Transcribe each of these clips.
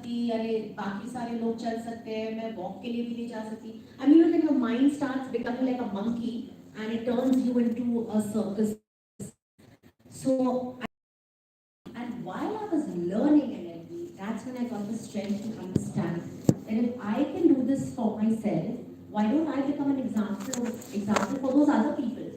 सकती, अरे बाकी सारे लोग चल सकते हैं, मैं वॉक के लिए भी नहीं जा सकती. I mean, when your mind starts becoming like a monkey and it turns you into a circus. So, and while I was learning NLP, that's when I got the strength to understand that if I can do this for myself, why don't I become an example for those other people?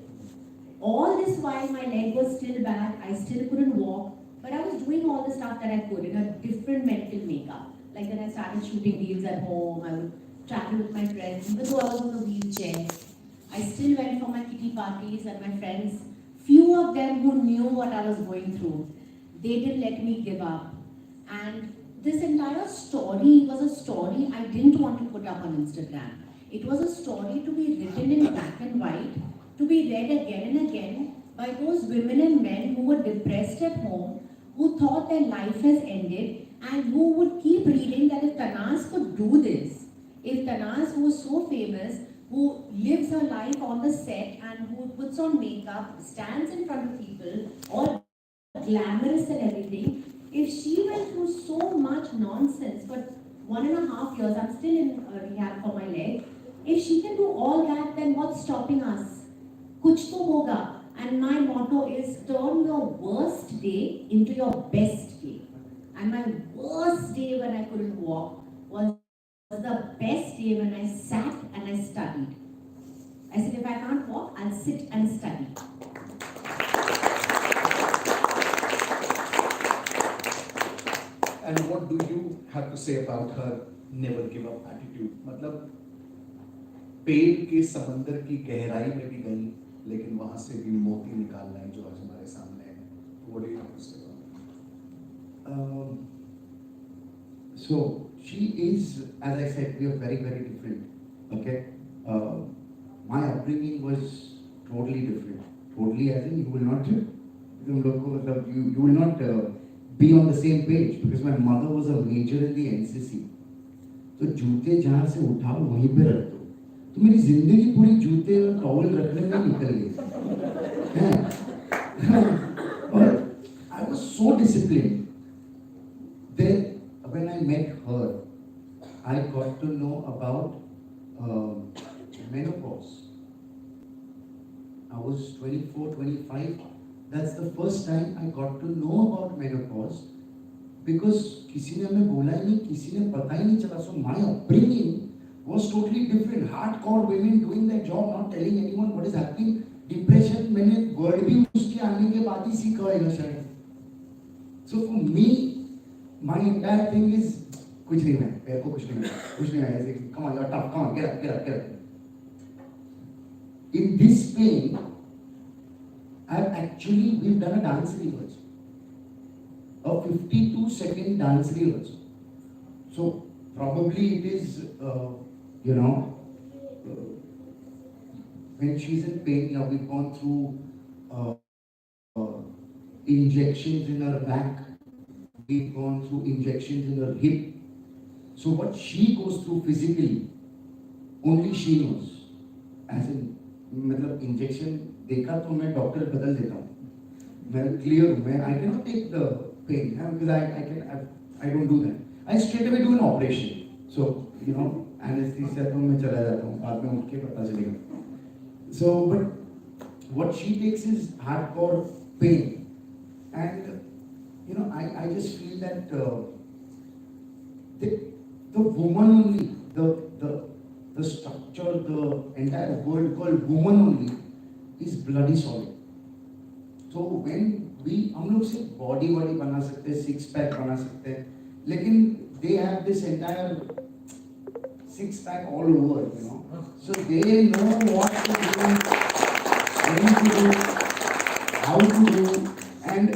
All this while my leg was still bad, I still couldn't walk, but I was doing all the stuff that I could in a different mental makeup. Like then I started shooting reels at home, I would travel with my friends, even though I was on a wheelchair. I still went for my kitty parties and my friends, few of them who knew what I was going through, they didn't let me give up. And this entire story was a story I didn't want to put up on Instagram. It was a story to be written in black and white, to be read again and again by those women and men who were depressed at home, who thought their life has ended, and who would keep reading that if Tannaz could do this, if Tannaz, who was so famous, who lives her life on the set and who puts on makeup, stands in front of people, all glamorous and everything, if she went through so much nonsense for 1.5 years, I'm still in rehab for my leg, if she can do all that, then what's stopping us? Kuch to hoga. And my motto is turn your worst day into your best day. And my worst day when I couldn't walk was the best day when I sat and I studied. I said, if I can't walk, I'll sit and study. And what do you have to say about her never give up attitude? मतलब पेड़ के समंदर की गहराई में भी गई, लेकिन वहां से भी मोती निकालना है जो आज हमारे सामने है. What do you have to say about that? So she is, as I said, we are very, very different. Okay, my upbringing was totally different. Totally, as in you will not, you will not be on the same page because my mother was a major in the NCC. तो जूते जहाँ से उठाओ वहीं पे रख दो. तो मेरी जिंदगी पूरी जूते और टॉवल रखने में निकल गई. और I was so disciplined. Then when I met her, I got to know about menopause. I was 24, 25. That's the first time I got to know about menopause because किसी ने हमें बोला ही नहीं, किसी ने पता ही नहीं चला. So my upbringing was totally different. Hardcore women doing their job, not telling anyone what is happening. Depression मैंने word भी उसके आने के बाद ही सीखा होगा शायद. So for me, my entire thing is कुछ नहीं है, पैर को कुछ नहीं है, ऐसे come on, you're tough, come on, get up. In this pain, we've done a dance rehearsal, a 52-second dance rehearsal. So probably it is, when she's in pain, we've gone through injections in her back, we've gone through injections in her hip. So what she goes through physically, only she knows. As in, मतलब injection देखा तो मैं doctor बदल देता हूँ. मैं clear हूँ, मैं I cannot take the pain because I don't do that. I straight away do an operation. So anesthesia तो मैं चला जाता हूँ, बाद में उठ के पता चलेगा. So but what she takes is hardcore pain, and I just feel that the woman only, the structure, the entire word called woman only is bloody solid. So when हम लोग सिर्फ बॉडी बना सकते हैं, सिक्स पैक बना सकते हैं, लेकिन they have this entire six pack all over, so they know what to do, when to do, how to do, and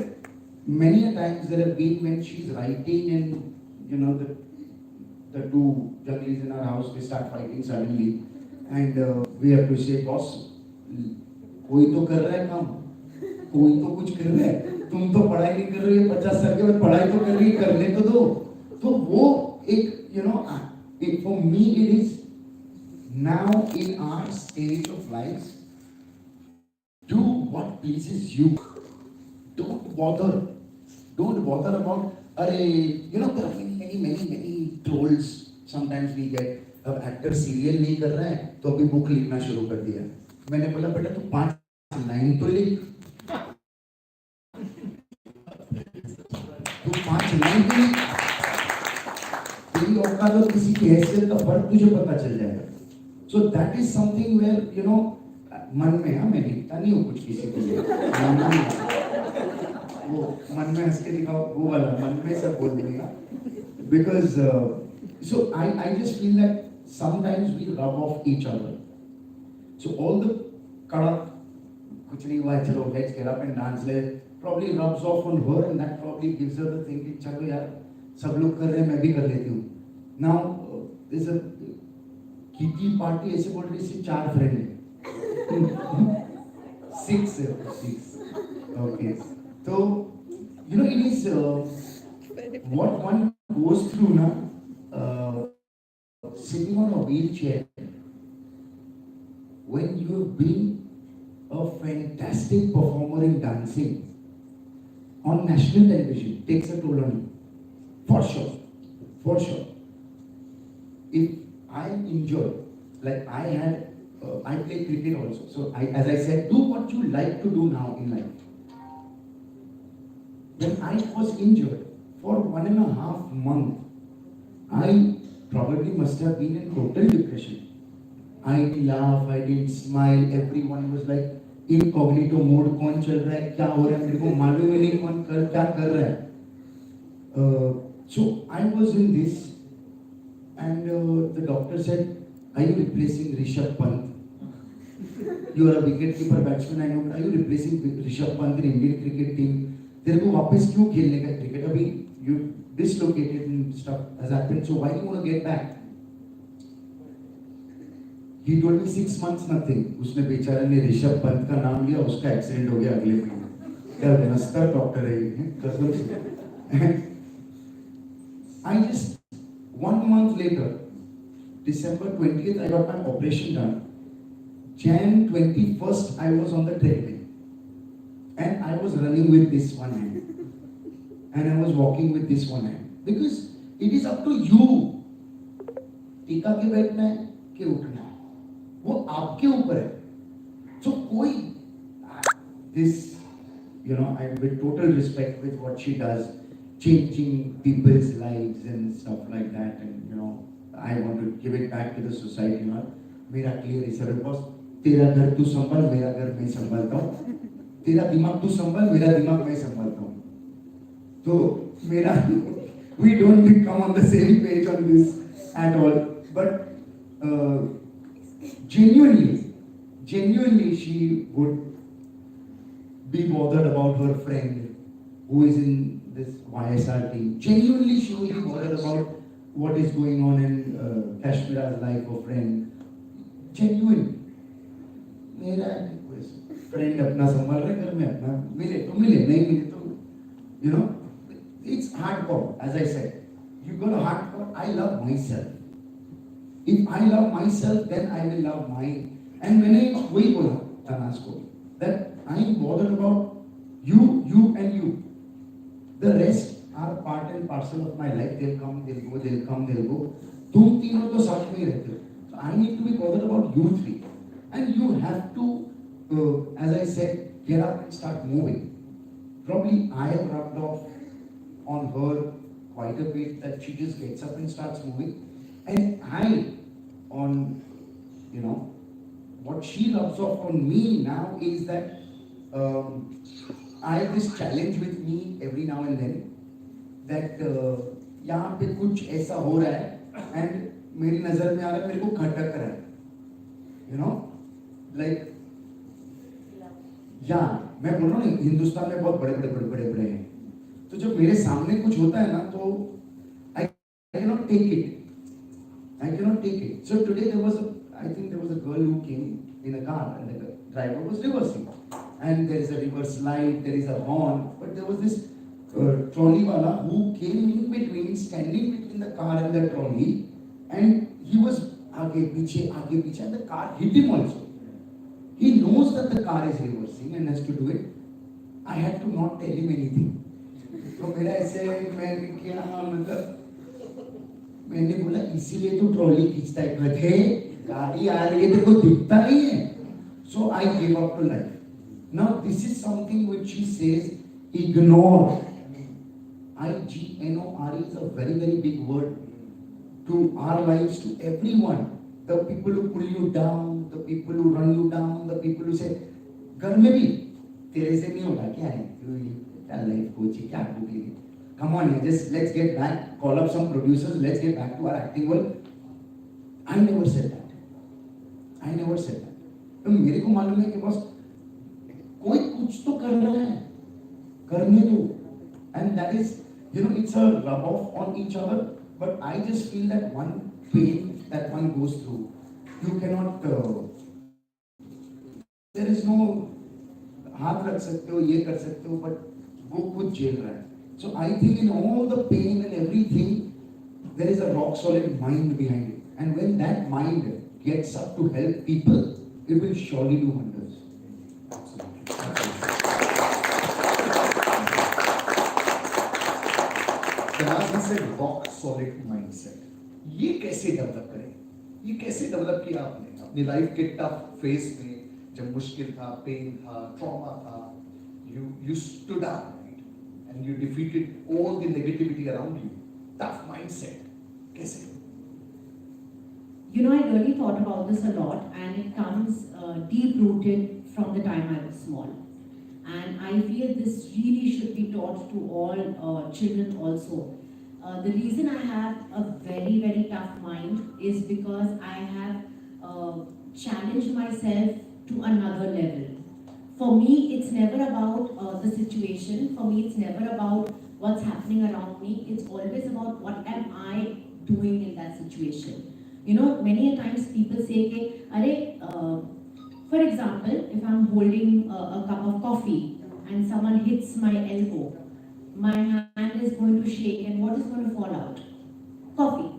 many a times there have been when she's writing and the two jungles in our house, they start fighting suddenly, and we have to say, boss, कोई तो कर रहा है काम, कोई तो कुछ कर रहा है, तुम तो पढ़ाई नहीं कर रही है, 50 साल के बाद पढ़ाई तो कर रही है, करने तो दो. तो वो एक for me it is now in our stage of life, do what pleases you. Don't bother about there are many many trolls sometimes we get. अब एक्टर सीरियल नहीं कर रहा है तो अभी बुक लिखना शुरू कर दिया. मैंने बोला बेटा तू 5 लाइन तो लिख, तू 5 लाइन तो लिख, तेरी औकात और किसी की हैसियत का फर्क तुझे पता चल जाएगा. So that is something where you know मन में मैं लिखता नहीं हूँ कुछ किसी को वो मन में हंस के दिखाओ वो वाला मन में सब बोल देगा. Because so I just feel that sometimes we rub off each other. So all the kadak कुछ नहीं हुआ चलो let's get up and dance probably rubs off on her and that probably gives her the thing कि चलो यार सब लोग कर रहे हैं मैं भी कर लेती हूँ. Now there's a kitty party ऐसे बोल रही थी 4 फ्रेंड है. 6 okay. So you know it is what one goes through now sitting on a wheelchair when you have been a fantastic performer in dancing on national television takes a toll on you for sure. If I enjoy like I had I play cricket also, so as I said, do what you like to do now in life. When I was injured for 1.5 months, I probably must have been in total depression. I didn't laugh, I didn't smile, everyone was like incognito mode, कौन चल रहा है, क्या हो रहा है, मेरे को मालूम ही नहीं कौन क्या कर रहा है. So I was in this and the doctor said, are you replacing Rishabh Pant? You are a wicket-keeper batsman, I know, but are you replacing Rishabh Pant in Indian cricket team? तेरे को वापस क्यों खेलने का cricket? अभी you dislocated and stuff has happened, so why do you want to get back? He told me 6 months nothing. उसने बेचारे ने ऋषभ पंत का नाम लिया, उसका एक्सीडेंट हो गया अगले महीने. क्या नस्ता डॉक्टर है ये कसम से. I just 1 month later, December 20th, I got my operation done. Jan 21st, I was on the treadmill. And I was running with this one hand. And I was walking with this one hand. Because it is up to you. टीका के बैठना है कि उठना है. वो आपके ऊपर है. So कोई this, you know, I with total respect with what she does, changing people's lives and stuff like that, and you know, I want to give it back to the society. You know, मेरा clear है sir boss. तेरा घर तू संभाल, मेरा घर मैं संभालता हूँ. तेरा दिमाग तू संभाल, मेरा दिमाग मैं संभालता हूँ. तो मेरा we don't come on the same page on this at all. But genuinely she would be bothered about her friend who is in this YSR team. Genuinely she will be bothered about what is going on in Kashmira's life or friend. Genuinely. मेरा friend अपना संभाल रहे घर में अपना मिले तो मिले नहीं मिले तो you know it's hardcore. As I said, you go to hardcore. I love myself. If I love myself, then I will love mine. And when I वही बोला तनाज को that I am bothered about you and you. The rest are part and parcel of my life. They'll come, they'll go, they'll come, they'll go. तुम तीनों तो साथ में ही रहते हो. So I need to be bothered about you three. And you have to, as I said, get up and start moving. Probably I have rubbed off on her quite a bit that she just gets up and starts moving. And I, on, you know, what she rubs off on me now is that I have this challenge with me every now and then that यहाँ पे कुछ ऐसा हो रहा है and मेरी नजर में आ रहा है मेरे को खटक रहा है. You know? Like, मैं बोल रहा हूँ हिंदुस्तान में बहुत बड़े हैं. तो जब मेरे सामने कुछ होता है ना तो I cannot take it. So today I think there was a girl who came in a car and the driver was reversing. And there is a reverse light, there is a horn, but there was this trolley wala who came in between, standing between the car and the trolley, and he was आगे पीछे, and the car hit him also. He knows that the car is reversing and has to do it. I had to not tell him anything. तो मेरा ऐसे मैं क्या मतलब मैंने बोला इसीलिए तो ट्रॉली खींचता है, गधे गाड़ी आ रही है तेरे को दिखता नहीं है. So I gave up to life. Now this is something which he says, ignore. IGNORE is a very very big word to our lives, to everyone. The people who pull you down, the people who run you down, the people who say, घर में भी तेरे से नहीं होगा क्या है, life coach क्या बोलेगी. Come on, just let's get back, call up some producers, let's get back to our acting world. I never said that. I never said that. तो मेरे को मालूम है कि बस कोई कुछ तो कर रहा है, करने दो. And that is, it's a rub off on each other. But I just feel that one pain that one goes through, you cannot, there is no हाथ रख सकते हो, ये कर सकते हो, but वो खुद झेल रहा है. So I think in all the pain and everything, there is a rock solid mind behind it. And when that mind gets up to help people, it will surely do wonders. तनाज़ से rock solid mindset, ये कैसे develop करें? ये कैसे develop किया आपने अपनी life के टफ फेज में, जब मुश्किल था, पेन था, ट्रॉमा था, you stood up, right? And you defeated all the negativity around you. Tough mindset. कैसे? I really thought about this a lot, and it comes deep rooted from the time I was small. And I feel this really should be taught to all children also. The reason I have a very, very tough mind is because I have challenged myself to another level. For me, it's never about the situation. For me, it's never about what's happening around me. It's always about what am I doing in that situation. Many a times people say, for example, if I'm holding a cup of coffee and someone hits my elbow, my hand is going to shake, and what is going to fall out? Coffee.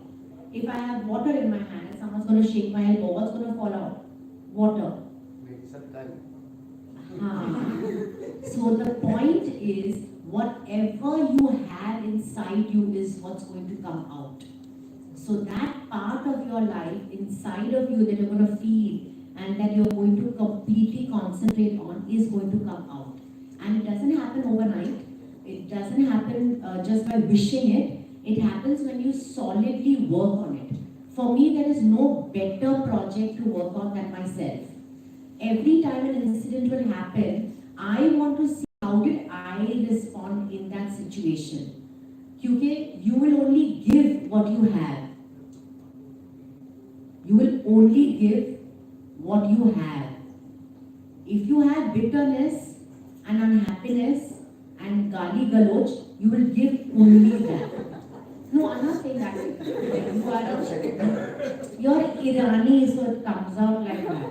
If I have water in my hand and someone's going to shake my elbow, what's going to fall out? Water. So the point is, whatever you have inside you is what's going to come out. So that part of your life inside of you that you're going to feel and that you're going to completely concentrate on is going to come out. And it doesn't happen overnight. It doesn't happen just by wishing it. It happens when you solidly work on it. For me, there is no better project to work on than myself. Every time an incident will happen, I want to see how did I respond in that situation. Because you will only give what you have. You will only give what you have. If you have bitterness and unhappiness and gali galoch, you will give only that. No, I'm not saying that. You're Irani, so it comes out like that.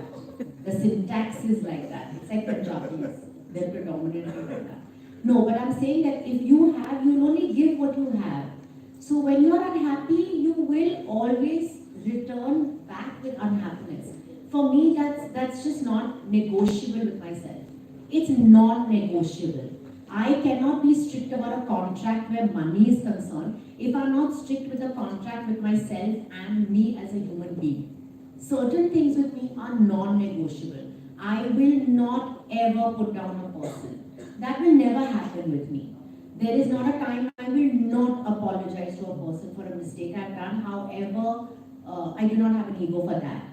The syntax is like that. It's like Punjabis. They're predominantly like that. No, but I'm saying that if you have, you'll only give what you have. So when you're unhappy, you will always return back with unhappiness. For me, that's just not negotiable with myself. It's non-negotiable. I cannot be strict about a contract where money is concerned if I'm not strict with a contract with myself and me as a human being. Certain things with me are non-negotiable. I will not ever put down a person. That will never happen with me. There is not a time I will not apologize to a person for a mistake I've done. However, I do not have an ego for that.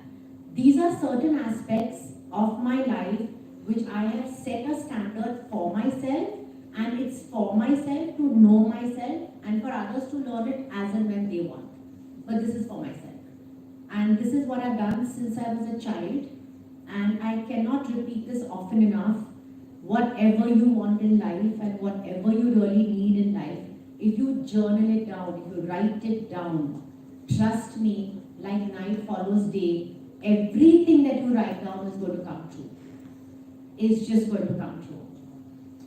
These are certain aspects of my life which I have set a standard for myself, and it's for myself to know myself and for others to learn it as and when they want. But this is for myself. And this is what I've done since I was a child, and I cannot repeat this often enough. Whatever you want in life and whatever you really need in life, if you journal it down, if you write it down, trust me, like night follows day, everything that you write down is going to come true. It's just going to come true.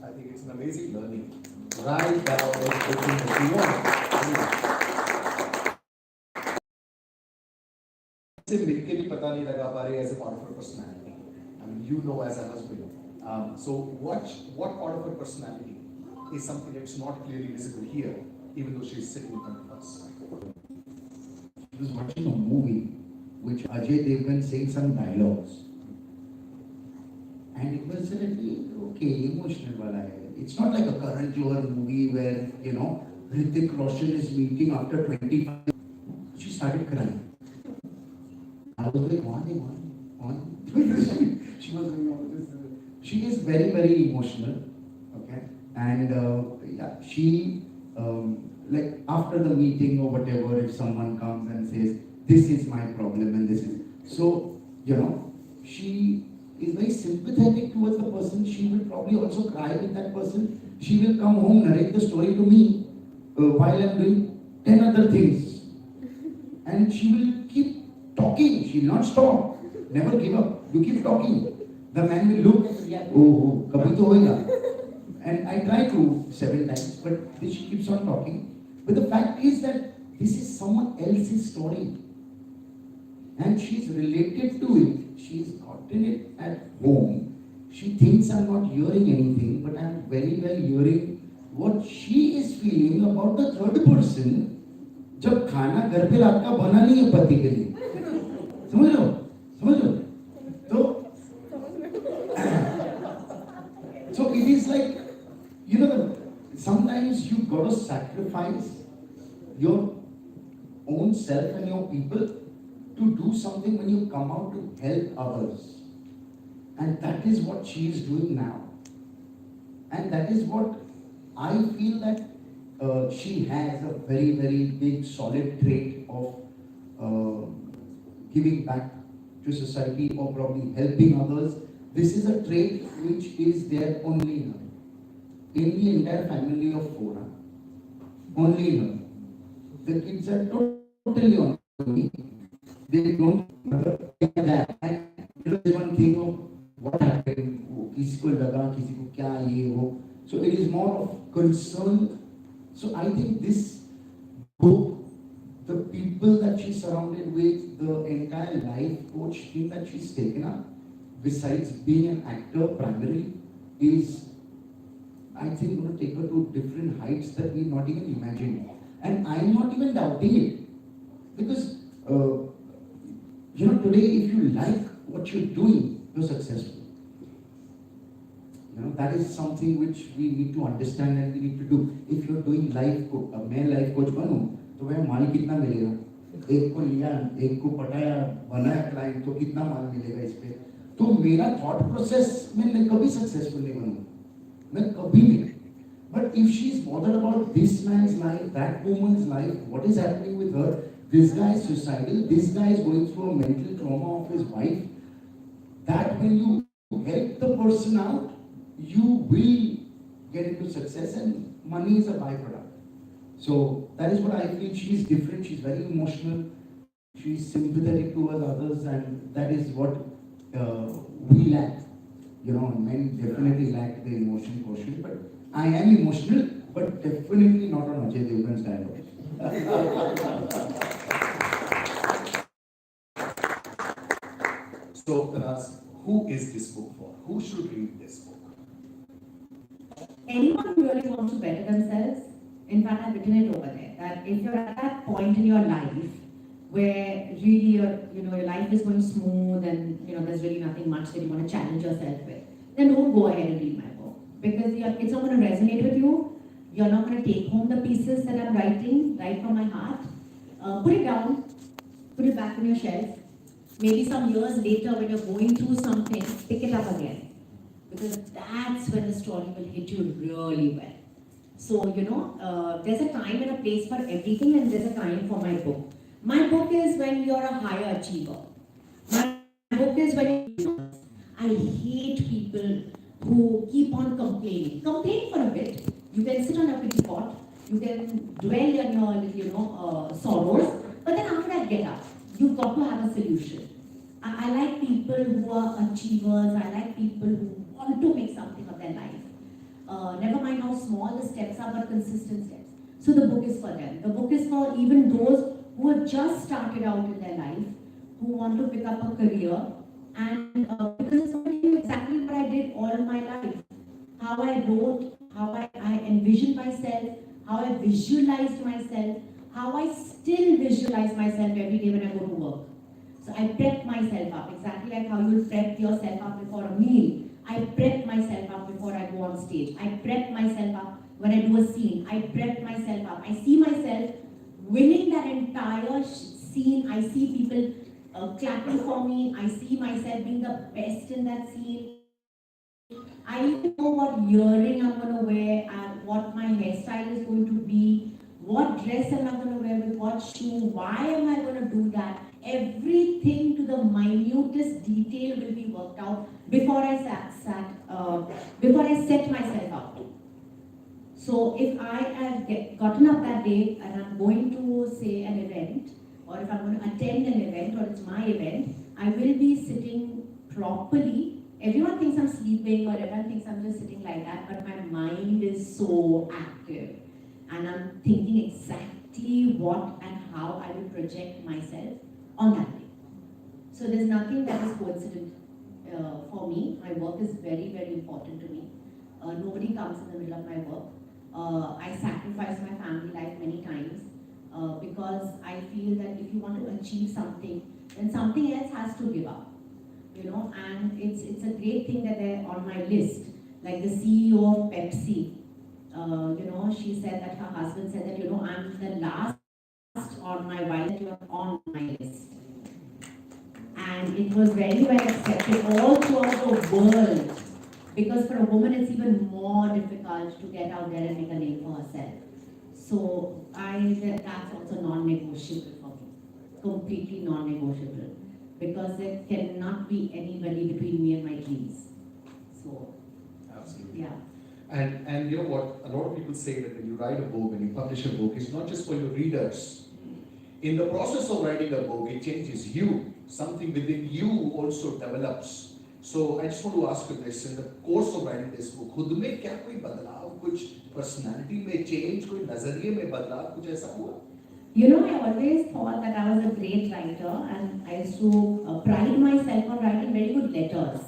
I think it's an amazing learning. Write down everything that you want. से मिलके भी पता नहीं लगा पा रहे as a part of her personality. I mean, you know as a husband. So what part of her personality is something that's not clearly visible here, even though she's sitting in front of us. was watching a movie which Ajay Devgan saying some dialogues. And it was a little, okay, emotional wala hai. It's not like a Karan Johar movie where, Hrithik Roshan is meeting after 25. She started crying. I was like, why? She was doing all this. She is very, very emotional. Okay. And yeah, she, like after the meeting or whatever, if someone comes and says, this is my problem and this is. So, she is very sympathetic towards the person. She will probably also cry with that person. She will come home, narrate the story to me while I'm doing 10 other things. And she will keep talking. She will not stop. Never give up. You keep talking. The man will look and say, oh, kabhi to hoega. And I try to 7 times, but she keeps on talking. But the fact is that this is someone else's story. And she's related to it. She's gotten it at home. She thinks I'm not hearing anything, but I'm very well hearing what she is feeling about the third person. जब खाना घर पे रात का बना नहीं है पति के लिए, समझ लो, तो so it is like, sometimes you gotta sacrifice your own self and your people to do something when you come out to help others. And that is what she is doing now. And that is what I feel that she has a very, very big, solid trait of giving back to society or probably helping others. This is a trait which is there only in her. In the entire family of 4, only in her. The kids are totally on me. They don't get that. And there's one thing of what happened, किसी को लगा, किसी को क्या ये हो. So it is more of concern. So I think this book, the people that she's surrounded with, the entire life coach thing that she's taken up, besides being an actor primarily, is, I think, going to take her to different heights that we not even imagine. And I'm not even doubting it. Because, today if you like what you're doing, you're successful. That is something which we need to understand and we need to do. If you're doing life coach, मैं life coach बनूं, तो वह माल कितना मिलेगा? एक को लिया, एक को पटाया, बनाया client, तो कितना माल मिलेगा इस पे? तो मेरा thought process में मैं कभी successful नहीं बनूंगा, मैं कभी नहीं. But if she's bothered about this man's life, that woman's life, what is happening with her? This guy is suicidal. This guy is going through a mental trauma of his wife. That when you help the person out, you will get into success, and money is a byproduct. So that is what I feel. She's different. She's very emotional. She's sympathetic towards others, and that is what we lack. Men definitely lack the emotion quotient. But I am emotional, but definitely not on Ajay Devgan's dialogue. So, Tannaz, who is this book for? Who should read this book? Anyone who really wants to better themselves. In fact, I've written it over there, that if you're at that point in your life where really your life is going smooth and there's really nothing much that you want to challenge yourself with, then don't go ahead and read my book, because it's not going to resonate with you. You're not going to take home the pieces that I'm writing right from my heart. Put it down, put it back on your shelf. Maybe some years later, when you're going through something, pick it up again, because that's when the story will hit you really well. So, there's a time and a place for everything, and there's a time for my book. My book is when you're a higher achiever. My book is when I hate people who keep on complaining. Complain for a bit. You can sit on a pity pot. You can dwell in your sorrows. But then after that, get up. You've got to have a solution. I like people who are achievers. I like people who want to make something of their life. Never mind how small the steps are, but consistent steps. So the book is for them. The book is for even those who have just started out in their life, who want to pick up a career, and because it's telling you exactly what I did all my life. How I wrote, how I envisioned myself, how I visualized myself, how I still visualize myself every day when I go to work. So I prep myself up, exactly like how you prep yourself up before a meal. I prep myself up before I go on stage. I prep myself up when I do a scene. I prep myself up. I see myself winning that entire scene. I see people clapping for me. I see myself being the best in that scene. I even know what earring I'm going to wear and what my hairstyle is going to be, what dress am I going to wear with what shoe, why am I going to do that. Everything to the minutest detail will be worked out before I before I set myself up. So if I have gotten up that day and I'm going to say an event, or if I'm going to attend an event, or it's my event, I will be sitting properly. Everyone thinks I'm sleeping, or everyone thinks I'm just sitting like that, but my mind is so active. And I'm thinking exactly what and how I will project myself on that day. So there's nothing that is coincident for me. My work is very, very important to me. Nobody comes in the middle of my work. I sacrifice my family life many times because I feel that if you want to achieve something, then something else has to give up. You know, and it's a great thing that they're on my list. Like the CEO of Pepsi, you know, she said that her husband said that, you know, I'm the last on my wife, that you're on my list. And it was very well accepted all throughout the world. Because for a woman, it's even more difficult to get out there and make a name for herself. So that's also non-negotiable for me, completely non-negotiable, because there cannot be anybody between me and my dreams. So, Absolutely. yeah. And you know what? A lot of people say that when you write a book, when you publish a book, it's not just for your readers. In the process of writing a book, it changes you. Something within you also develops. So I just want to ask you this: in the course of writing this book, खुद में क्या कोई बदलाव, कुछ personality में change, कोई नजरिए में बदलाव, कुछ ऐसा हुआ? You know, I always thought that I was a great writer, and I used to pride myself on writing very good letters.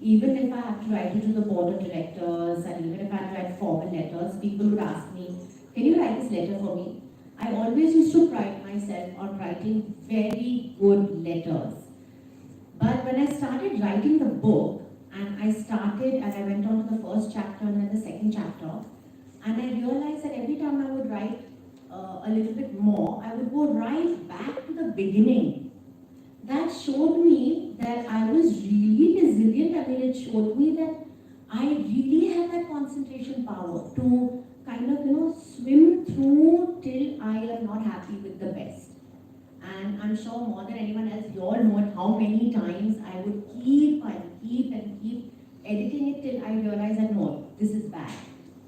Even if I have to write it to the board of directors, and even if I have to write formal letters, people would ask me, "Can you write this letter for me?" I always used to pride myself on writing very good letters. But when I started writing the book, and I went on to the first chapter and then the second chapter, and I realized that every time I would write a little bit more, I would go right back to the beginning. That showed me that I was really resilient. I mean, it showed me that I really have that concentration power to kind of, you know, swim through till I am not happy with the best. And I'm sure more than anyone else, you all know how many times I would keep editing it till I realized that no, this is bad.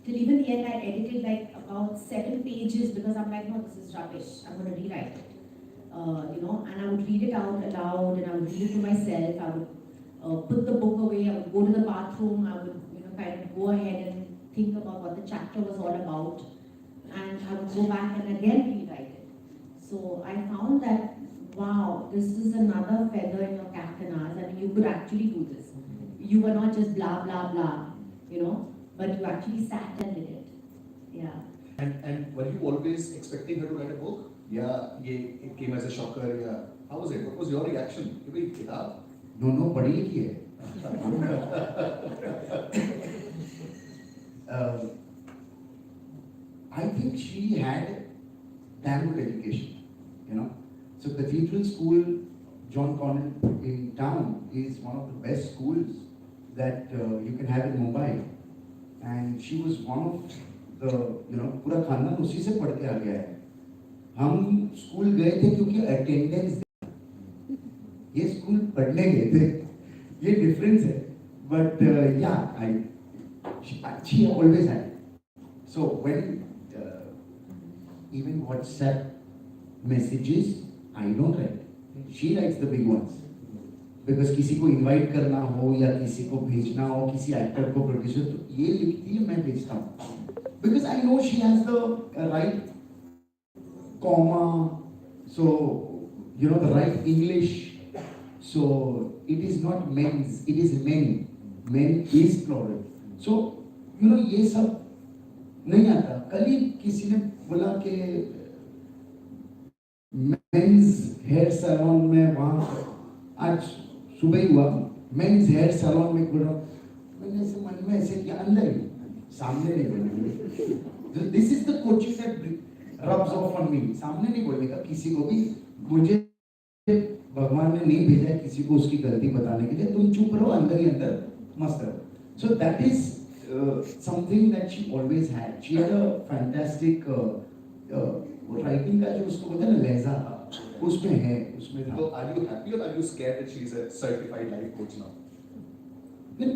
Till even the end, I edited like about 7 pages because I'm like, no, this is rubbish. I'm going to rewrite it. You know, and I would read it out aloud, and I would read it to myself. I would put the book away. I would go to the bathroom. I would, you know, kind of go ahead and think about what the chapter was all about, and I would go back and again rewrite it. So I found that, wow, this is another feather in your cap, Tannaz. I mean, you could actually do this. You were not just blah, blah, blah, you know, but you actually sat and did it. Yeah. And were you always expecting her to write a book? Yeah, it came as a shocker. Yeah. How was it? What was your reaction? कि भाई किताब? No, पढ़ी लिखी है. I think she had damn good education, you know. So Cathedral School, John Conant in town, is one of the best schools that you can have in Mumbai. And she was one of the, you know, पूरा खानदान उसी से पढ़ के आ गया है. हम school गए थे क्योंकि अटेंडेंस, ये स्कूल पढ़ने गए थे, ये डिफरेंस है. But she always had. So when even WhatsApp messages, I don't write. She writes the big ones. Because किसी को invite करना हो या किसी को भेजना हो, किसी actor को producer, तो ये लिखती है, मैं भेजता हूँ. Because I know she has the right comma, so you know, the right English. So it is not men's, it is men. Men is plural. So you know, ये सब नहीं आता. कल ही किसी ने बोला कि मेंस हेयर सैलून में वहाँ आज सुबह ही हुआ, मेंस हेयर सैलून में खुल रहा हूँ, मैंने ऐसे मन में ऐसे किया, अंदर ही, सामने नहीं बोलना। This is the coaching that rubs of on me, सामने नहीं बोलने का किसी को भी। मुझे भगवान ने नहीं भेजा है किसी को उसकी गलती बताने के लिए, तुम चुप रहो, अंदर ही अंदर मस्त रहो। So that is something that she always had. She had a fantastic वो राइटिंग का जो उसको बोलते हैं ना लहजा, उसमें है, उसमें था। So are you happy or are you scared that she is a certified life coach now? फिर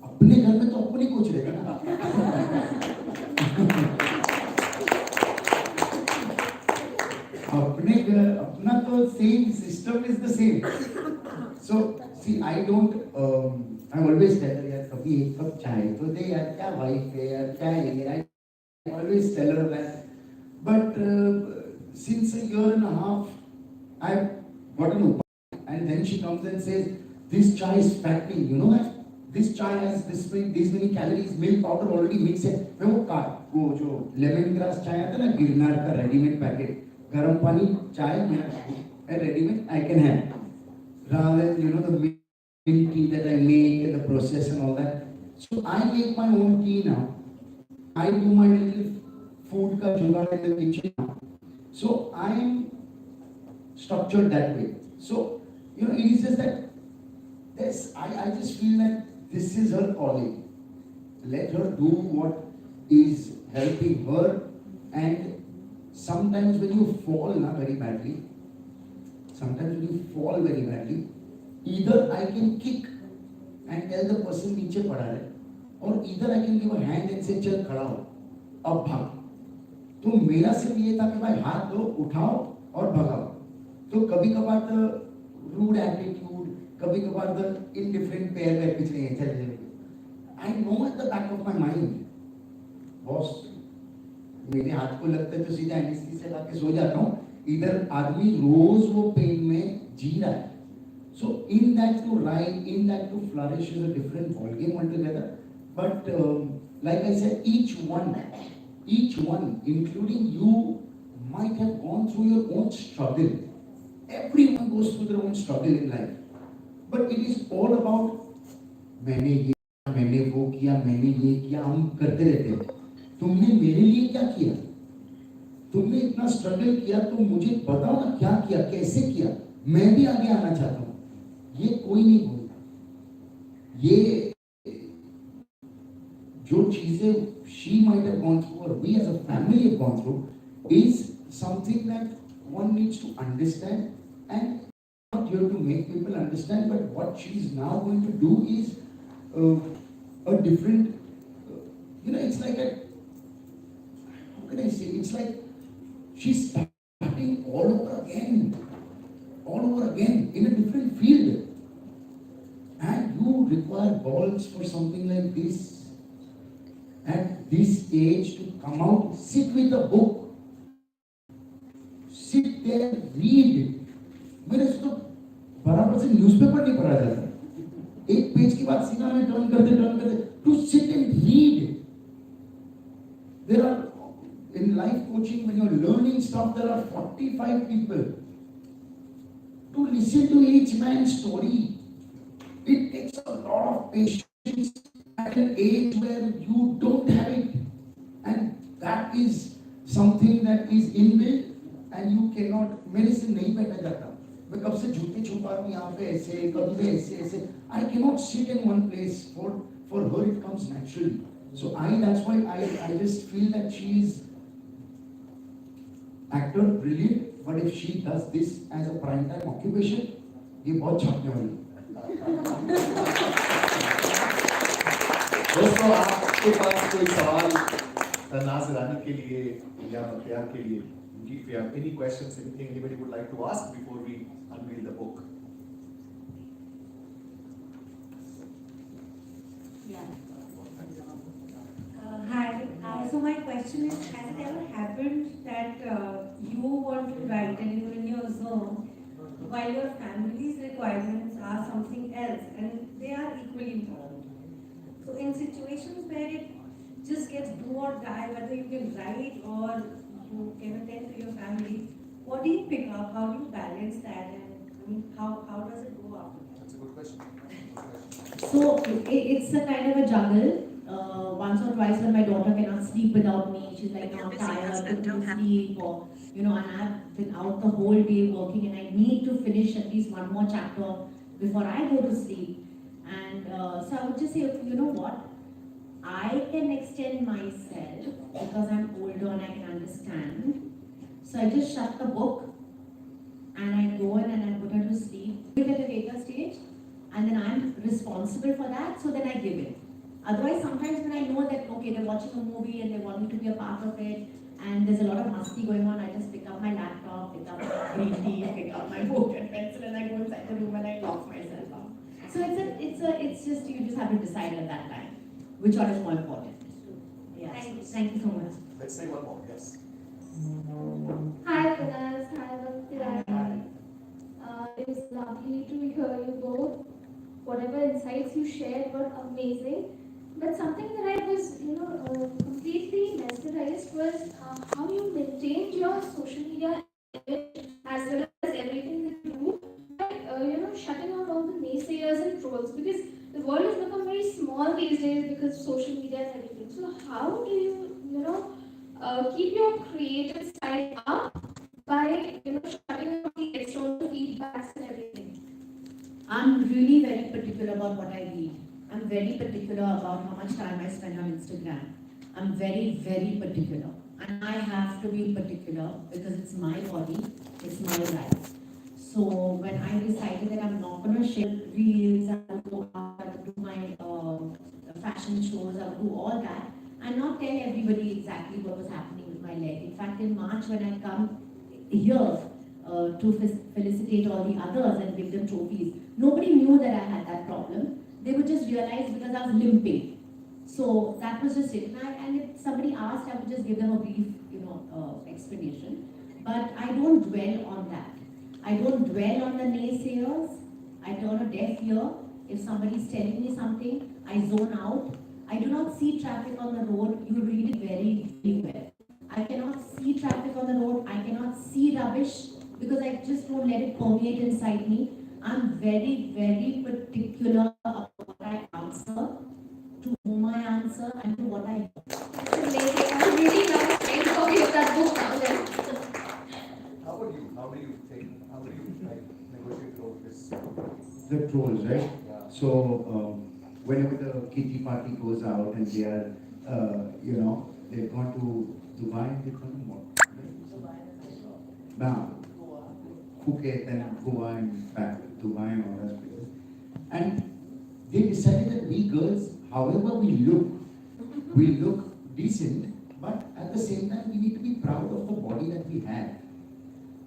अपने घर में तो अपनी कोच रहेगा ना। अपने घर अपना तो same system is the same. So see I don't I always tell her यार कभी एक कप चाय तो दे यार, क्या वाइफ है यार, क्या है यार, I always tell her that. But since a year and a half, I've gotten over, and then she comes and says, "This chai is fattening. You know that? This chai has this many calories. Milk powder already mixed है." मैं वो जो lemon grass चाय आता है ना, गिरनार का readymade packet, गर्म पानी चाय मेरा readymade I can have, rather than the milk tea that I make and the process and all that. So I make my own tea now. I do my little food ka jugaad in the kitchen now. So I am structured that way. So it is just that I just feel that this is her calling. Let her do what is helping her. And sometimes when you fall very badly, either I can kick and tell the person नीचे पड़ा है, or either I can give a hand and say चल खड़ा हो, अब भाग। तो मेरा सिर्फ ये था कि भाई हाथ दो, उठाओ और भगाओ। तो कभी कभार तो रूड एटीट्यूड, कभी कभार तो इनडिफरेंट पैर में कुछ नहीं है, चल I know at the back of my mind, boss मेरे हाथ को लगता है तो सीधा एनेस्थीसिया लगा के सो जाता हूँ। इधर आदमी रोज वो पेन में जी रहा है। So in that to ride, in that to flourish is a different ball game altogether. But like I said, each one, including you, might have gone through your own struggle. Everyone goes through their own struggle in life. But it is all about मैंने ये किया, मैंने वो किया, मैंने ये किया, हम करते रहते हैं। तुमने मेरे लिए क्या किया? तुमने इतना स्ट्रगल किया तो मुझे बताओ ना क्या किया, कैसे किया, मैं भी आगे आना चाहता हूँ। ये कोई नहीं बोलता। ये जो चीजें she might have gone through or we as a family have gone through is something that one needs to understand, and not here to make people understand, but what she is now going to do is a different, it's like a, how can I say, it's like she's starting all over again in a different field. And you require balls for something like this at this age to come out, sit with a book, sit there, read. मेरे से तो बराबर से newspaper नहीं पढ़ा जाता, एक page के बाद सीधा में टर्न करते to sit and read. There are in life coaching, when you're learning stuff, there are 45 people to listen to each man's story. It takes a lot of patience at an age where you don't have it, and that is something that is inbuilt and you cannot. मेरे से नहीं बैठा जाता, मैं कब से जूते छुपा रहा हूँ यहाँ पे ऐसे, कभी ऐसे, I cannot sit in one place. For her it comes naturally. So that's why I just feel that she is actor brilliant, but if she does this as a prime time occupation, ये बहुत छापने वाली है। दोस्तों आपके पास कोई सवाल तन्नाज़ ईरानी के लिए या बख्तियार के लिए, if you have any questions, anything anybody would like to ask before we unveil the book? Hi. So my question is, has it ever happened that you want to write and you're in your zone while your family's requirements are something else and they are equally important? So in situations where it just gets do or die, whether you can write or you can attend to your family, what do you pick up how do you balance that, and I mean, how does it go after that? That's a good question. So it's a kind of a juggle. Once or twice when my daughter cannot sleep without me, she's like, no, I'm tired, couldn't sleep, or and I've been out the whole day working, and I need to finish at least one more chapter before I go to sleep. And so I would just say, you know what? I can extend myself because I'm older and I can understand. So I just shut the book and I go in and I put her to sleep. At a later stage, and then I'm responsible for that, so then I give it. Otherwise, sometimes when I know that, okay, they're watching a movie and they want me to be a part of it, and there's a lot of musty going on, I just pick up my laptop, pick up my green tea, pick up my book and pencil, and I go inside the room and I lock myself out. So it's just, you just have to decide at that time which one is more important. Yeah. Thank you so much. Let's say one more. Yes. Hi, Tannaz. Hi, Irani. It was lovely to hear you both. Whatever insights you shared were amazing. But something that I was, completely mesmerized was how you maintained your social media image as well as everything that you do by, shutting out all the naysayers and trolls, because the world has become very small these days because of social media and everything. So how do you, keep your creative side up by, shutting out the external feedbacks and everything? I'm really very particular about what I read. I'm very particular about how much time I spend on Instagram. I'm very, very particular. And I have to be particular because it's my body, it's my life. So when I decided that I'm not going to share reels, I will go out, I will do my fashion shows, I will do all that, and not tell everybody exactly what was happening with my leg. In fact, in March when I come here to felicitate all the others and give them trophies, nobody knew that I had that problem. They would just realize because I was limping. So that was just it. And if somebody asked, I would just give them a brief, explanation. But I don't dwell on that. I don't dwell on the naysayers. I turn a deaf ear. If somebody is telling me something, I zone out. I do not see traffic on the road. You read it very, very well. I cannot see traffic on the road. I cannot see rubbish because I just don't let it permeate inside me. I'm very, very particular about what I answer, to whom I answer, and to what I do. It's amazing. I'm really now trying to copy of that book now then. How about you? How do you negotiate all this? The trolls, right? Yeah. So whenever the kitty party goes out and they are, they've gone to Dubai, they've gone to what? Now, Phuket and Goa and back to Dubai and all that places. And they decided that we girls, however we look decent, but at the same time we need to be proud of the body that we have.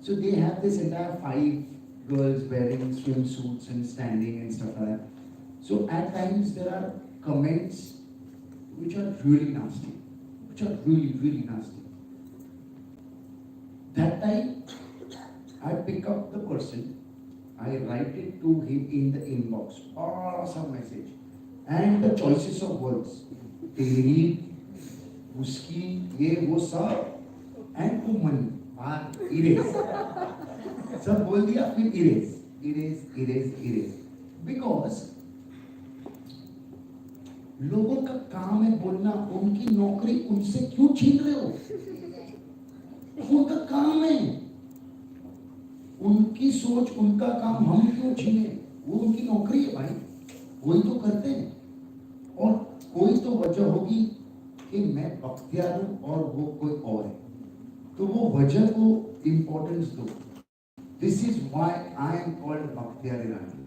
So they have this entire 5 girls wearing swimsuits and standing and stuff like that. So at times there are comments which are really nasty, really nasty. That time, I pick up the person, I write it to him in the inbox, awesome message, and the choices of words, तेरी, उसकी, ये वो सब, and woman, erase. सब बोल दिया फिर erase. Because लोगों का काम है बोलना, उनकी नौकरी उनसे क्यों छीन रहे हो? उनका काम है, उनकी सोच, उनका काम हम क्यों छीने? वो उनकी नौकरी है भाई, वही तो करते हैं। और कोई तो वजह होगी कि मैं बख्तियार हूं और वो कोई और है, तो वो वजह को इंपॉर्टेंस दो। This is why I am called Tannaz Irani.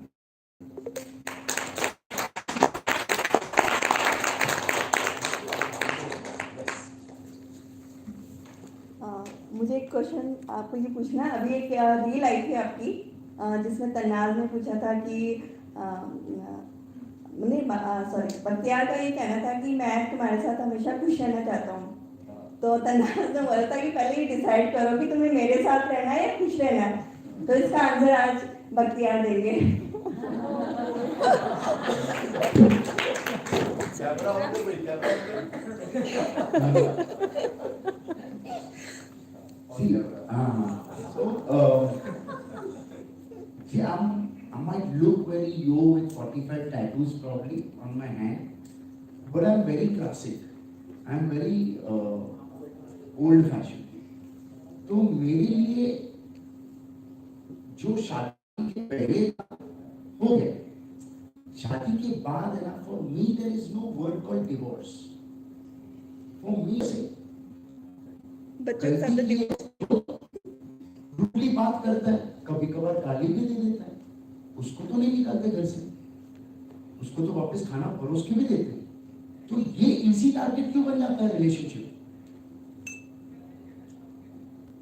मुझे एक क्वेश्चन आपको ये पूछना है। अभी एक रील आई थी आपकी जिसमें तन्नाज ने पूछा था कि बख्तियार का ये कहना था कि मैं तुम्हारे साथ हमेशा खुश रहना चाहता हूँ। तो तन्नाज ने बोला था कि पहले ही डिसाइड करो कि तुम्हें मेरे साथ रहना है या खुश रहना है। तो इसका आंसर आज बख्तियार देंगे। So See, I might look very yo with 45 tattoos probably on my hand, but I'm very classic. I'm very old fashioned. तो मेरे लिए जो शादी के पहले हो गया, शादी के बाद है ना, for me there is no word called divorce. For me से बच्चों के साथ गलती रूडली बात करता है, कभी कभार गाली भी दे देता है, उसको तो नहीं निकालते घर से, उसको तो वापस खाना परोस के भी देते हैं. तो ये इजी टारगेट क्यों बन जाता है relationship?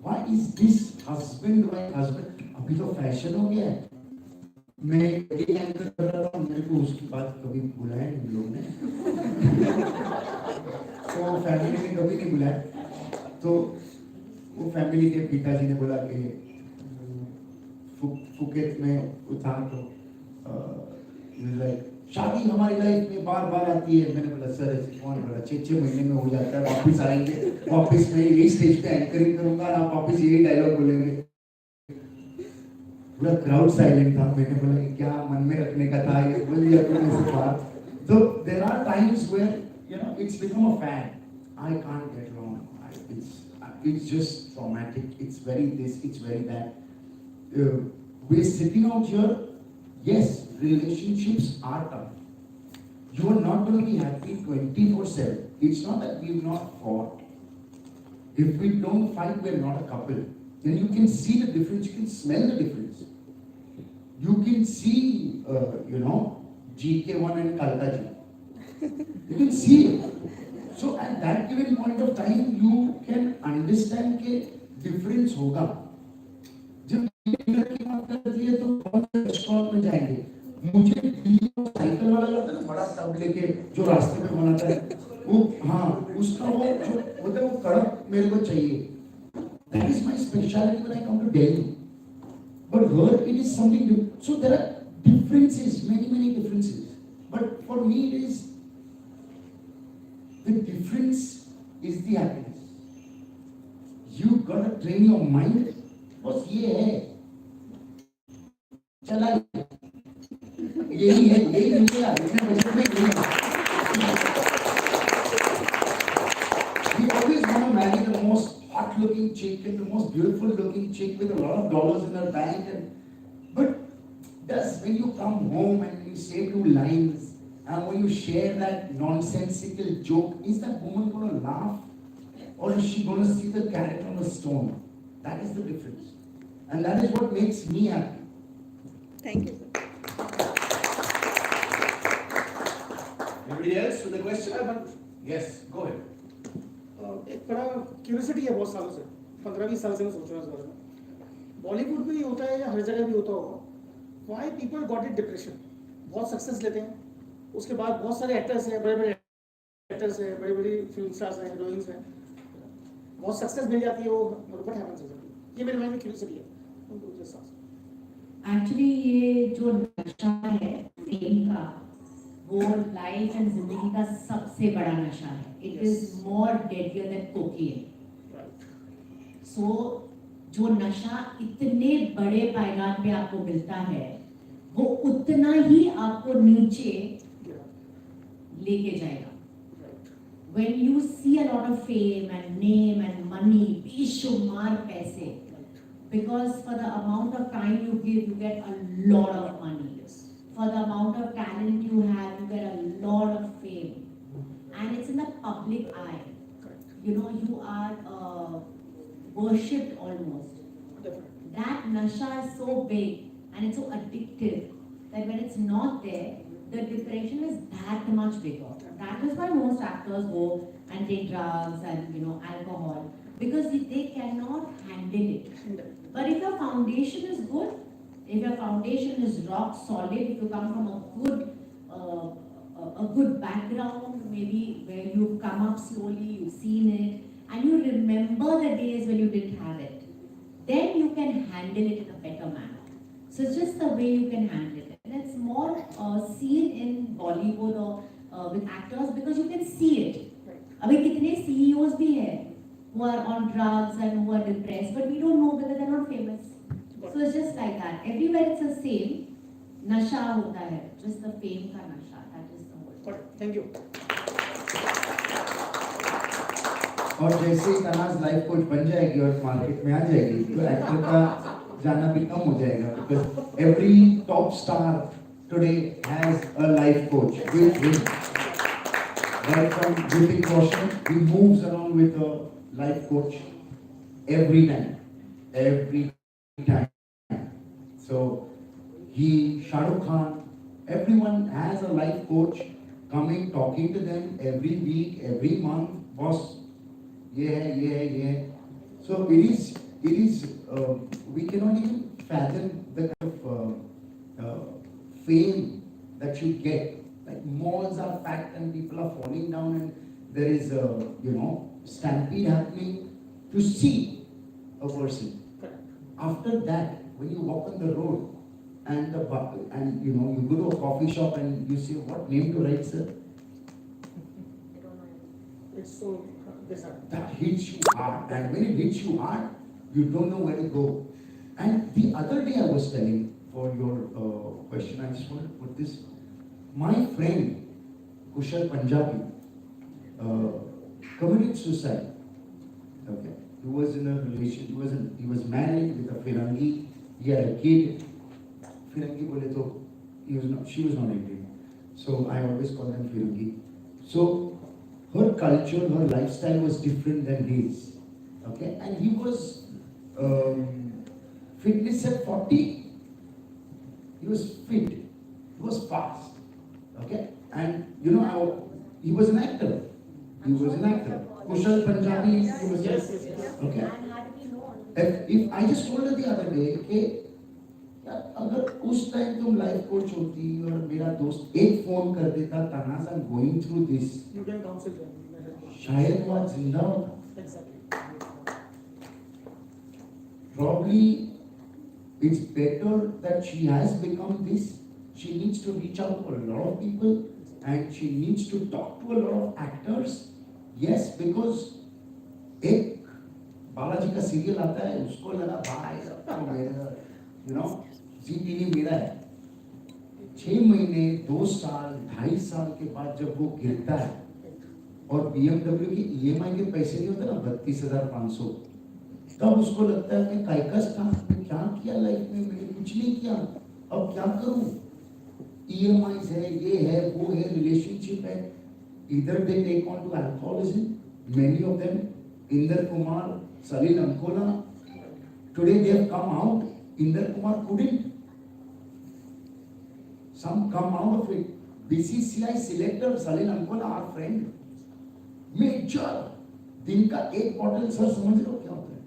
Why is this husband wife husband? अभी तो फैशन हो गया है. मैं एक एंकर कर रहा हूँ, मेरे को उसकी बात कभी बुलाया नहीं लोगों ने, तो फैमिली ने कभी नहीं बुलाया. तो वो फैमिली के पिताजी ने बोला कि फुकेत में उतार तो शादी हमारी लाइफ में बार बार आती है. मैंने बोला सर ऐसे कौन बोला, 6-6 महीने में हो जाता है, वापस आएंगे, वापस मैं यही स्टेज पे एंकरिंग करूंगा, आप वापस यही डायलॉग बोलेंगे. पूरा क्राउड साइलेंट था. मैंने बोला कि क्या मन में रखने का था, ये बोल दिया तुमने इस बात. तो there are times where you know it's become a fan. I can't get wrong. It's just traumatic. It's very this, it's very that. We're sitting out here. Yes, relationships are tough. You are not going to be happy 24/7. It's not that we've not fought. If we don't fight, we're not a couple. Then you can see the difference. You can smell the difference. You can see, GK1 and Kalkaji. You can see it. So at that given point of time, you can understand के difference होगा. जब ये की बात करती है तो कौन से रेस्टोरेंट में जाएंगे? मुझे साइकिल वाला लगता है ना, बड़ा टब लेके जो रास्ते में बनाता है, वो हाँ उसका वो जो होता है वो कड़क मेरे को चाहिए. That is my specialty when I come to Delhi. But here it is something new. So there are differences, many differences. But for me it is the difference is the happiness. You gotta train your mind. बस ये है, चला यही है, यही निकला. इतने budget में यही है. We always want to marry the most hot-looking chick and the most beautiful-looking chick with a lot of dollars in her bank. But does when you come home and you say 2 lines, and when you share that nonsensical joke, is that woman going to laugh? Or is she going to see the carrot on the stone? That is the difference. And that is what makes me happy. Thank you, sir. Anybody else with a question? Yes, go ahead. एक बड़ा curiosity है बहुत सालों से, 15-20 साल से मैं सोच रहा हूँ इस बारे में. बॉलीवुड में ही होता है या हर जगह भी होता होगा. Why people got it depression? बहुत सक्सेस लेते हैं, उसके बाद बहुत सारे एक्टर्स हैं, बड़े-बड़े एक्टर्स हैं, बड़ी-बड़ी फिल्म स्टार्स हैं, हीरोइंस हैं, बहुत सक्सेस मिल जाती है, वो व्हाट हैपेंस एग्जैक्टली? ये मेरे माइंड में क्यूरियोसिटी है. एक्चुअली ये जो नशा है फेम का, वो लाइफ एंड जिंदगी का सबसे बड़ा नशा है. It is more deadlier than cocaine. So जो नशा इतने बड़े पायदान पे आपको मिलता है, वो उतना ही आपको नीचे लेके जाएगा. When you see a lot of fame and name and money, बेशुमार पैसे, because for the amount of time you give, you get a lot of money. For the amount of talent you have, you get a lot of fame, and it's in the public eye. You know, you are worshipped almost. That nasha is so big and it's so addictive that when it's not there, the depression is that much bigger. That is why most actors go and take drugs and alcohol, because they cannot handle it. But if your foundation is good, if your foundation is rock solid, if you come from a good background, maybe where you've come up slowly, you've seen it, and you remember the days when you didn't have it, then you can handle it in a better manner. So it's just the way you can handle it. And it's more seen in Bollywood or with actors, because you can see it. अभी कितने CEOs भी हैं who are on drugs and who are depressed, but we don't know because they're not famous. So it's just like that. Everywhere it's the same. Nasha hota hai, just the fame ka nasha. That is the whole. Got it. Thank you. और जैसे ही Tanaz life coach बन जाएगी और market में आ जाएगी तो actor का जाना भी कम हो जाएगा because every top star today has a life coach with him right from Hrithik Roshan he moves around with a life coach every time so he Shah Rukh Khan everyone has a life coach coming talking to them every week every month boss yeah. So it is we cannot even fathom the kind of fame that you get. Like malls are packed and people are falling down and there is stampede happening to see a person. After that, when you walk on the road and you go to a coffee shop and you say what name to write, sir. It's so disheartening. That hits you hard, and when it hits you hard, you don't know where to go. And the other day I was telling, for your question, I just want to put this. My friend, Kushal Punjabi, committed suicide. Okay, he was in a relation. He was married with a Firangi. He had a kid. Firangi bole to, she was not Indian. So I always call them Firangi. So her culture, her lifestyle was different than his. Okay, and he was fitness at 40. He was fit. He was fast. Okay, and he was an actor. Kushal Punjabi, he was Yes. okay. If I just told her the other day, कि यार अगर उस time तुम life coach होती और मेरा दोस्त एक फोन कर देता Tanaz I am going through this, You can counsel them. शायद वो आज जिंदा होता. Exactly. Probably it's better that she has become this. She needs to reach out to a lot of people and she needs to talk to a lot of actors. Yes, because एक बालाजी का serial आता है उसको लगा भाई अब मेरा जी TV मेरा है. 6 महीने 2 साल 2.5 साल के बाद जब वो गिरता है और BMW की EMI के पैसे नहीं होते ना 32,500, तब उसको लगता है कि काइकस था, मैं क्या किया लाइफ में, मैंने कुछ नहीं किया, अब क्या करूं. EMIs है, ये है, वो है, रिलेशनशिप है. Either they take on to alcoholism, many of them, Inder Kumar, Salil Ankola, today they have come out. Inder Kumar couldn't. Some come out of it. BCCI selector Salil Ankola, our friend, major. दिन का एक bottle sir समझ लो क्या होता है.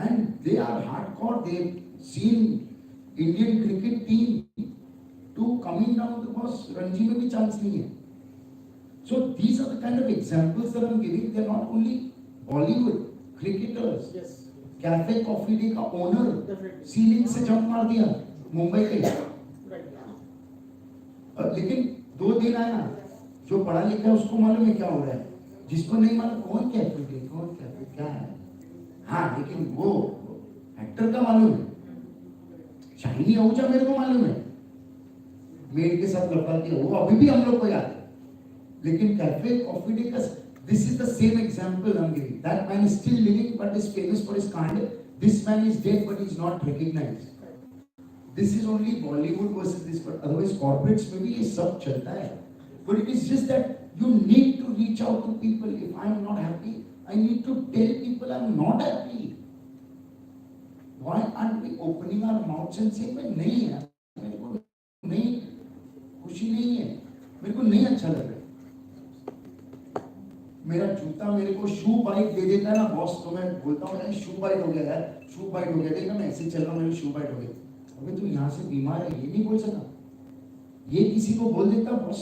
And they are hardcore. They've seen Indian cricket team to coming down because Ranji में भी chance नहीं है. So these are the kind of examples that I'm giving. They're not only Bollywood cricketers. Yes. Cafe coffee day का owner Definitely. Ceiling से jump मार दिया मुंबई के. Right. लेकिन 2 दिन आया, जो पढ़ा लिखा है उसको मालूम है क्या हो रहा है, जिसको नहीं मालूम कौन कैफे डे कौन कैफे क्या है. हाँ, लेकिन वो एक्टर का मालूम है. शाइनी आहूजा मेरे को मालूम है, मेड के साथ लड़ाती है, वो अभी भी हम लोग को याद है. लेकिन कैफे कॉफी डे का this is the same example I'm giving. That man is still living but is famous for his kind. This man is dead but he's not recognized. This is only Bollywood versus this, but otherwise corporates में भी ये सब चलता है. But it is just that you need to reach out to people. If I'm not happy, I need to tell people I'm not happy. Why aren't we opening our mouths and saying मैं नहीं है, मेरे को नहीं खुशी नहीं है, मेरे को नहीं अच्छा लग रहा है. मेरा जूता मेरे को शू बाइट दे देता है ना बॉस, तो मैं बोलता हूँ यार शू बाइट हो गया यार, शू बाइट हो गया, देखना मैं ऐसे चल रहा हूँ, मेरे शू बाइट हो गया. अबे तू यहाँ से बीमार है, ये नहीं बोल सका, ये किसी को बोल देता बॉस,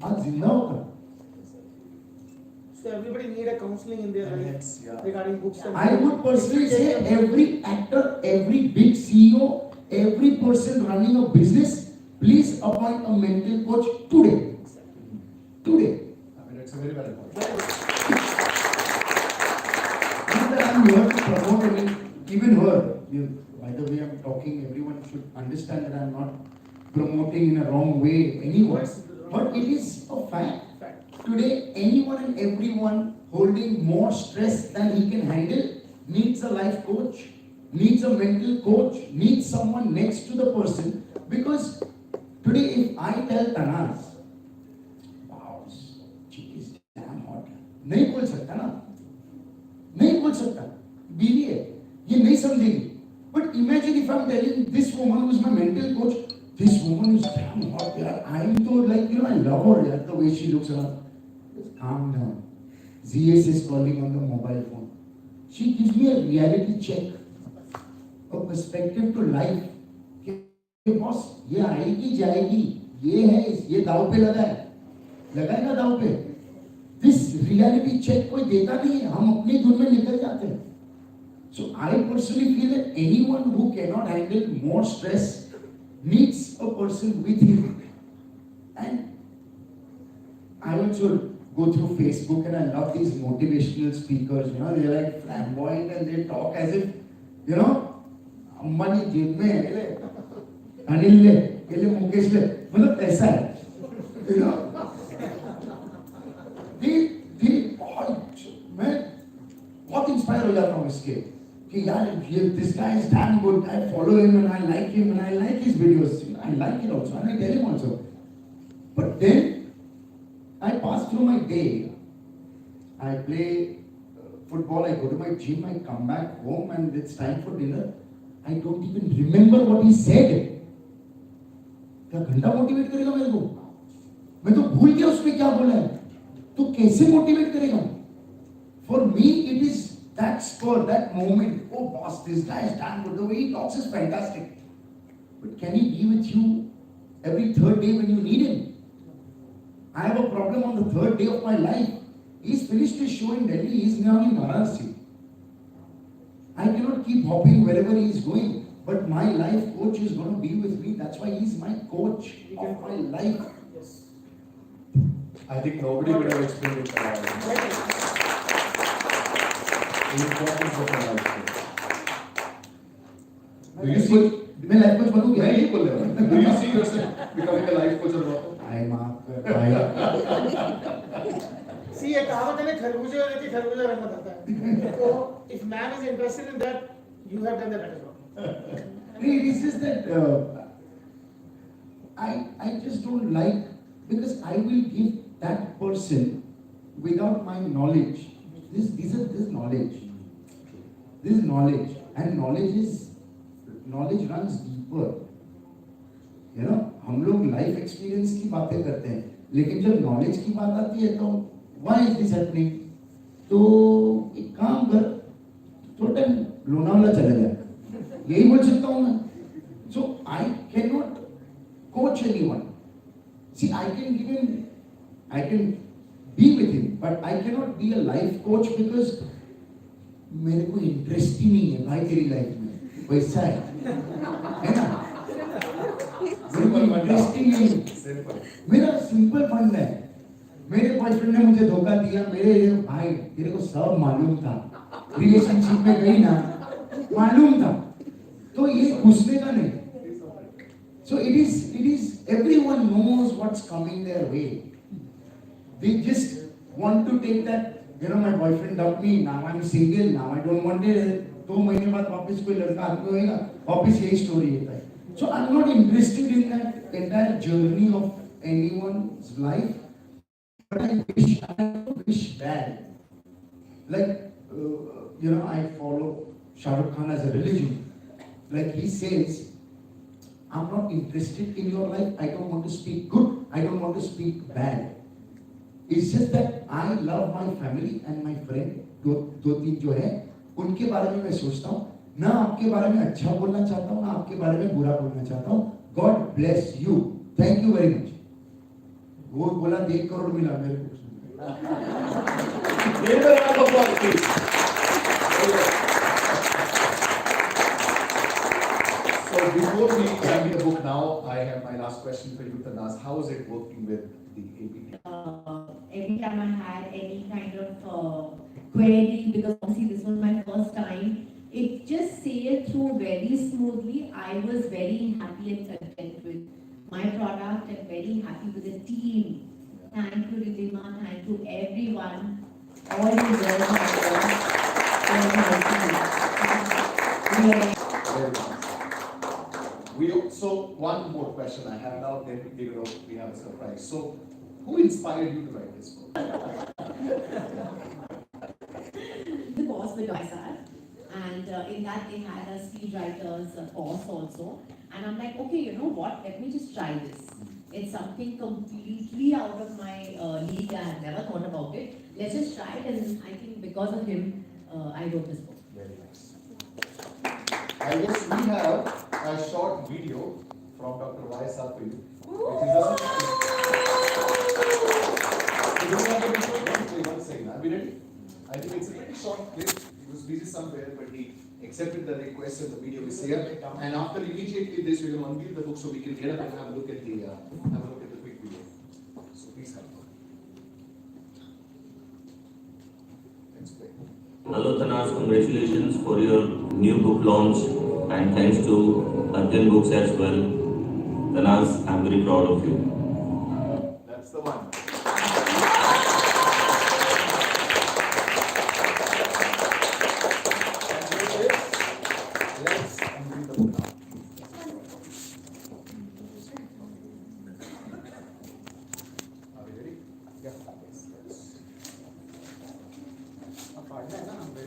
आज जिंदा होता. So everybody need a counseling in their life. Yes, yeah. Regarding books and I would personally say every actor, every big CEO, every person running a business, please appoint a mental coach today. Today. I mean, it's a very valid point. Not that I'm here to promote even her. by the way I'm talking, everyone should understand that I'm not promoting in a wrong way anyone. But it is a fact. Today, anyone and everyone holding more stress than he can handle needs a life coach, needs a mental coach, needs someone next to the person. Because today, if I tell Tannaz, wow, she is damn hot, नहीं बोल सकता ना, नहीं बोल सकता, बीवी है, ये नहीं समझेगी. But imagine if I'm telling this woman who is my mental coach, this woman is damn hot, yaar. I'm so like, I love her, yaar, the way she looks around. Just calm down. ZS is calling on the mobile phone. She gives me a reality check, a perspective to life. कि boss ये आएगी जाएगी, ये है, ये दाव पे लगा है, लगाएगा दाव पे. दिस रियलिटी चेक कोई देता नहीं है, हम अपनी धुन में निकल जाते हैं. So I personally feel that anyone who cannot handle more stress needs a person with him. And I also go through Facebook and I love these motivational speakers. They're like flamboyant and they talk as if, Ambani जेब में है, अनिल ले, मुकेश ले, मतलब ऐसा है. मैं बहुत इंस्पायर हो जाता हूँ इसके कि यार this guy is damn good. I follow him and I like him and I like his videos. I like it also and I tell him also. But then I pass through my day. I play football. I go to my gym. I come back home and it's time for dinner. I don't even remember what he said. क्या घंटा motivate करेगा मेरे को? मैं तो भूल गया उसने क्या बोला है. तो कैसे मोटिवेट करेगा? For me, it is that spur, that moment. Oh, boss, this guy is damn good. The way he talks is fantastic. But can he be with you every third day when you need him? I have a problem on the third day of my life. He's finished his show in Delhi. He's now in Varanasi. I cannot keep hopping wherever he is going. But my life coach is going to be with me. That's why he's my coach of my life. Yes. I think nobody would have explained it better. The importance of a life coach. Do you see? मैं life coach बनूं क्या? नहीं बोल रहा हूँ. Do you see yourself becoming a life coach or not? I mark भाई. See, एक कहावत है ना, खरबूजे वाले की खरबूजा रंग बताता है. So if man is interested in that, you have done the better job. It is just that I just don't like, because I will give that person without my knowledge. This knowledge. This is knowledge, and knowledge runs deeper. हम लोग life experience की बातें करते हैं, लेकिन जब knowledge की बात आती है तो why is this happening? तो एक काम कर, थोड़ा टाइम लोनावाला चले जाए, यही बोल सकता हूँ मैं. So I cannot coach anyone. See, I can give him, I can be with him, but I cannot be a life coach because मेरे को इंटरेस्ट ही नहीं है भाई तेरी लाइफ में. वैसा है ना? इंटरेस्टिंग नहीं. मेरा सिंपल फंड है. मेरे बॉयफ्रेंड ने मुझे धोखा दिया, मेरे भाई तेरे को सब मालूम था, रिलेशनशिप में गई ना, मालूम था, तो ये घुसने का नहीं. So it is everyone knows what's coming their way. They just want to take that, my boyfriend dumped me, now I'm single, now I don't want it. 2 महीने बाद वापस कोई लड़का हाथ में होएगा, वापस यही स्टोरी होता है. So I'm not interested in that entire journey of anyone's life. But I wish bad. Like, I follow Shah Rukh Khan as a religion. Like he says, I'm not interested in your life. I don't want to speak good. I don't want to speak bad. It's just that I love my family and my friend. दो तीन जो है, उनके बारे में मैं सोचता हूँ. ना आपके बारे में अच्छा बोलना चाहता हूँ, ना आपके बारे में बुरा बोलना चाहता हूँ. God bless you. Thank you very much. वो बोला 1 करोड़ मिला मेरे को. So before we jump in the book now, I have my last question for you, Tannaz. How is it working with the APT? Every time I had any kind of query, because obviously this was my first time, it just sailed through very smoothly. I was very happy and content with my product and very happy with the team. Thank you, Ridhima. Thank you, everyone. All you girls out there. Very helpful. Very nice. So one more question I have now, then we have a surprise. So, who inspired you to write this book? The course with ISAR, and in that they had a speed writers course also. And I'm like, okay, you know what? Let me just try this. It's something completely out of my league. I had never thought about it. Let's just try it, and I think because of him, I wrote this book. Very nice. I guess we have a short video from Dr. YSR for you. Which is one second. Are we ready? I think it's a pretty short clip. He was busy somewhere, but he accepted the request and the video is here. And after immediately this, we're going to unveil the book so we can get up and have a look at the quick video. So please come. Let's play. Hello Tannaz, congratulations for your new book launch and thanks to Arjun Books as well. Tannaz, I'm very proud of you. That's the one. And with this, let's unveil the book now. Are we ready? Yeah.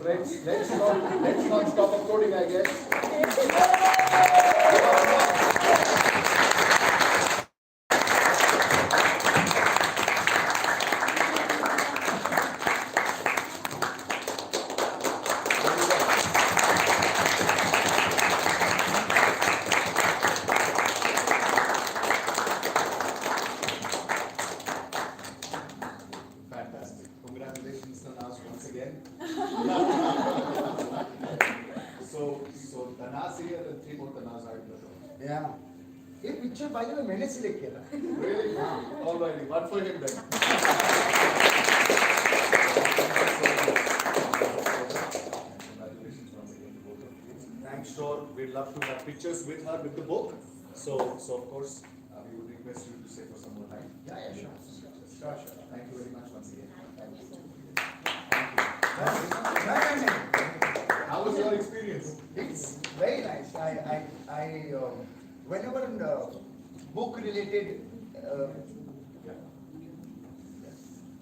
Friends, let's not stop uploading, I guess. Fantastic. Congratulations, Tannaz, once again. So Tannaz here and three more Tannaz are in the show. Yeah. ये picture भाई ने मैंने select किया था. Really? All righty. One for him then. Congratulations once again to both of you. Thanks, sure. We'd love to have pictures with her with the book. So of course, we would request you to stay for some more time. Yeah, sure. Sure. Thank you very much once again. Thank you. How was your experience? It's very nice. Whenever book related,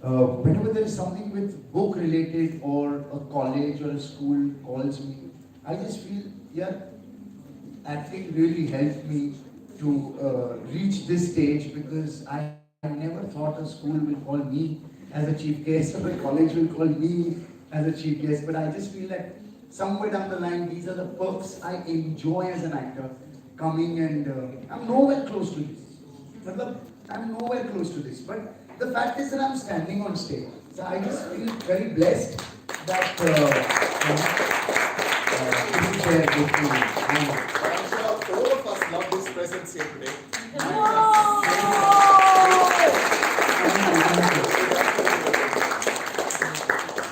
whenever there is something with book related or a college or a school calls me, I just feel, yeah, acting really helped me to reach this stage because I never thought a school will call me as a chief guest or a college will call me as a chief guest, but I just feel like somewhere down the line, these are the perks I enjoy as an actor, coming and I'm nowhere close to this. I'm nowhere close to this, but the fact is that I'm standing on stage. So I just feel very blessed that this is there with me. I'm sure all of us love this presence here today.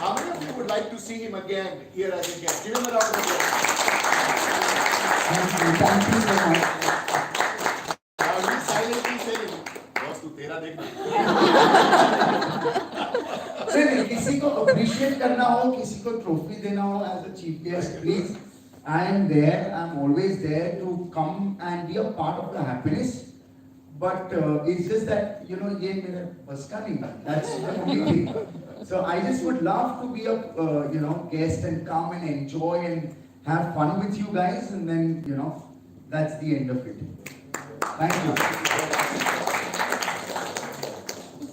How many of you would like to see him again here as a guest? Give him a round of applause. Thank you so much. Now he's silently saying, boss, tu tera dekhna. नहीं, किसी को appreciate करना हो, किसी को trophy देना हो as a chief guest, please. I am there. I'm always there to come and be a part of the happiness. But it's just that ये मेरा बस का नहीं. That's the only thing. So I just would love to be a guest and come and enjoy and have fun with you guys, and then that's the end of it. Thank you.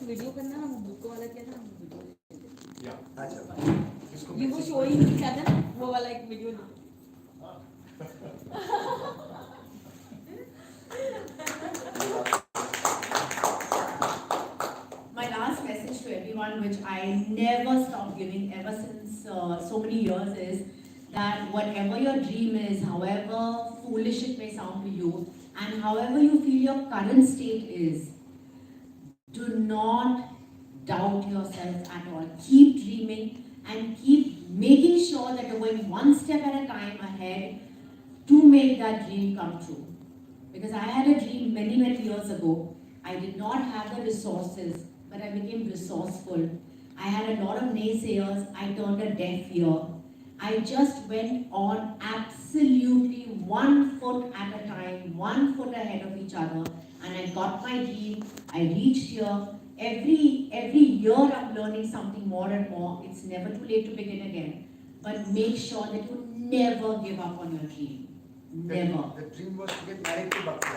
Video करना हम book वाला क्या था Yeah. ये वो showing क्या था ना वो वाला एक video My last message to everyone, which I never stop giving ever since so many years, is that whatever your dream is, however foolish it may sound to you, and however you feel your current state is, do not doubt yourself at all. Keep dreaming and keep making sure that you're going one step at a time ahead. to make that dream come true. Because I had a dream many, many years ago. I did not have the resources, but I became resourceful. I had a lot of naysayers. I turned a deaf ear. I just went on absolutely 1 foot at a time, 1 foot ahead of each other, and I got my dream. I reached here. Every year I'm learning something more and more. It's never too late to begin again. But make sure that you never give up on your dream. Never. The dream was to get married to Bhakti.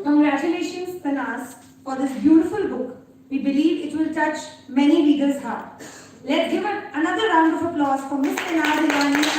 Congratulations, Tannaz, for this beautiful book. We believe it will touch many readers' heart.